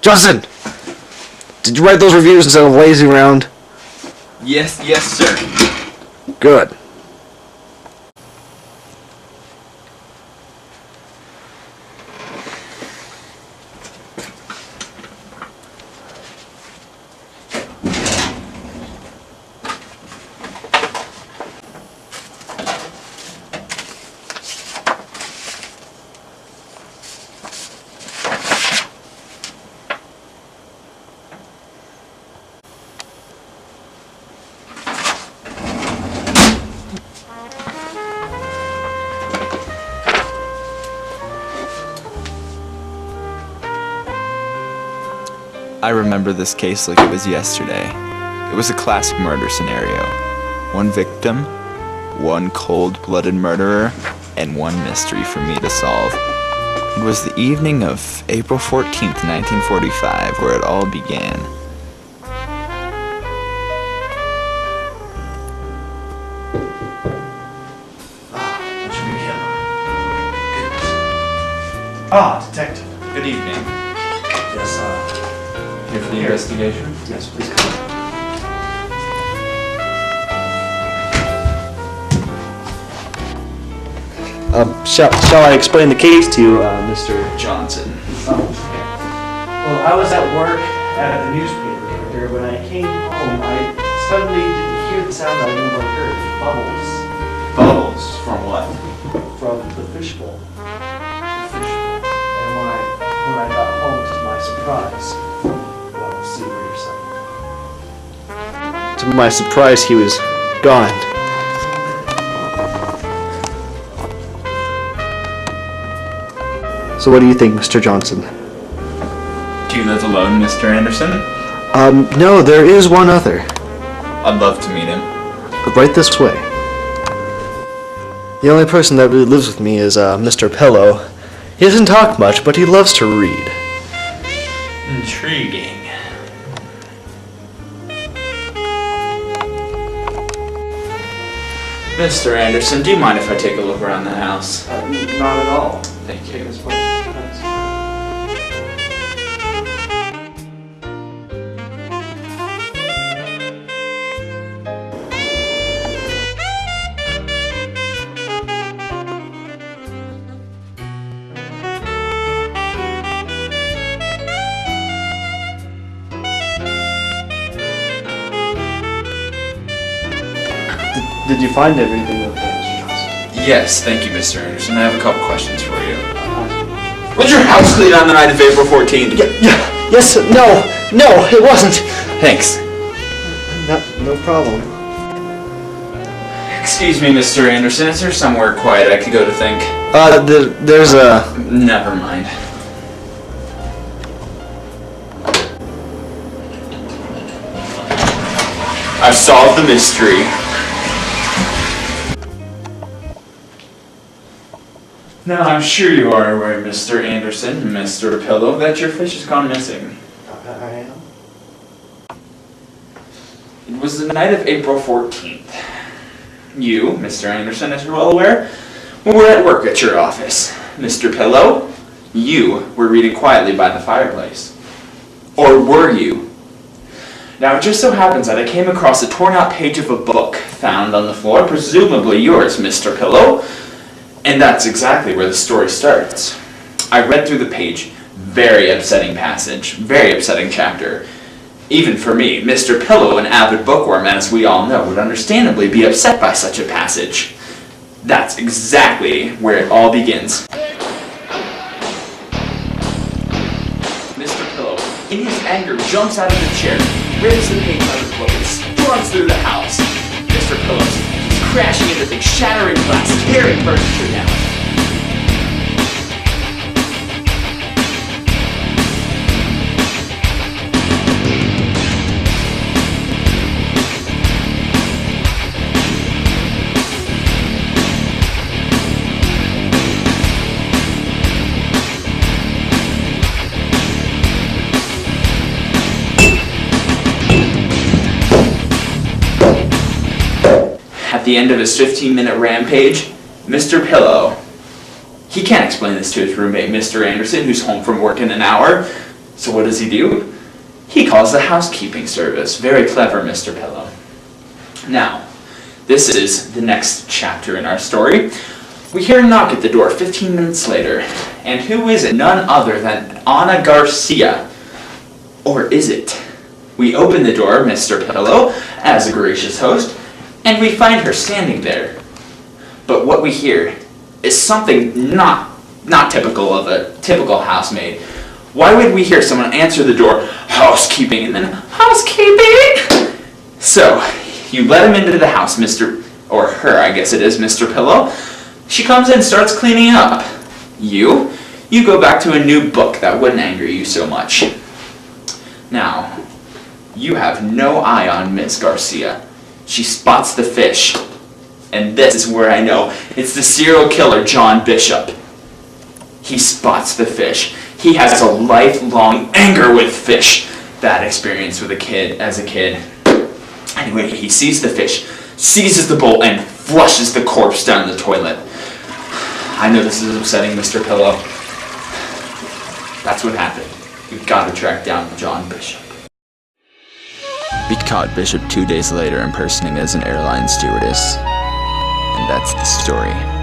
Johnson! Did you write those reviews instead of lazing around? Yes, sir. Good. I remember this case like it was yesterday. It was a classic murder scenario. One victim, one cold-blooded murderer, and one mystery for me to solve. It was the evening of April 14th, 1945, where it all began. That should be him. Detective. Good evening. Yes, Here for the investigation? yes, please come. Shall I explain the case to you, Mr. Johnson. Well, I was at work at the newspaper here. When I came home, I suddenly didn't hear the sound that I normally heard. Bubbles? From what? Bubbles from the fishbowl. And when I got home, to my surprise, well, see for yourself. To my surprise, he was gone. So what do you think, Mr. Johnson? Do you live alone, Mr. Anderson? No, there is one other. I'd love to meet him. Right this way. The only person that really lives with me is Mr. Pillow. He doesn't talk much, but he loves to read. Intriguing. Mr. Anderson, do you mind if I take a look around the house? Not at all. Thank you. Did you find everything okay, Mr. Johnson? Yes, thank you, Mr. Anderson. I have a couple questions for you. Was your house clean on the night of April 14th? Yes, no, it wasn't. Thanks. No problem. Excuse me, Mr. Anderson. Is there somewhere quiet I could go to think? There's a... Never mind. I've solved the mystery. Now, I'm sure you are aware, Mr. Anderson, Mr. Pillow, that your fish has gone missing. I am? It was the night of April 14th. You, Mr. Anderson, as you're well aware, were at work at your office. Mr. Pillow, you were reading quietly by the fireplace. Or were you? Now, it just so happens that I came across a torn-out page of a book found on the floor, presumably yours, Mr. Pillow. And that's exactly where the story starts. I read through the page. Very upsetting passage. Very upsetting chapter. Even for me, Mr. Pillow, an avid bookworm, as we all know, would understandably be upset by such a passage. That's exactly where it all begins. Mr. Pillow, in his anger, jumps out of the chair, rips the page out of the book, and storms through the house. Mr. Pillow, crashing into things, shattering glass, tearing furniture down. At the end of his 15-minute rampage, Mr. Pillow, he can't explain this to his roommate, Mr. Anderson, who's home from work in an hour. So what does he do? He calls the housekeeping service. Very clever, Mr. Pillow. Now, this is the next chapter in our story. We hear a knock at the door 15 minutes later. And who is it? None other than Ana Garcia. Or is it? We open the door, Mr. Pillow, as a gracious host, and we find her standing there. But what we hear is something not typical of a typical housemaid. Why would we hear someone answer the door, housekeeping, and then, housekeeping? So, you let him into the house, or her, I guess it is, Mr. Pillow. She comes in, starts cleaning up. You go back to a new book that wouldn't anger you so much. Now, you have no eye on Miss Garcia. She spots the fish. And this is where I know it's the serial killer, John Bishop. He spots the fish. He has a lifelong anger with fish. Bad experience with as a kid. Anyway, he sees the fish, seizes the bowl, and flushes the corpse down the toilet. I know this is upsetting, Mr. Pillow. That's what happened. We've got to track down John Bishop. We caught Bishop 2 days later impersonating as an airline stewardess. And that's the story.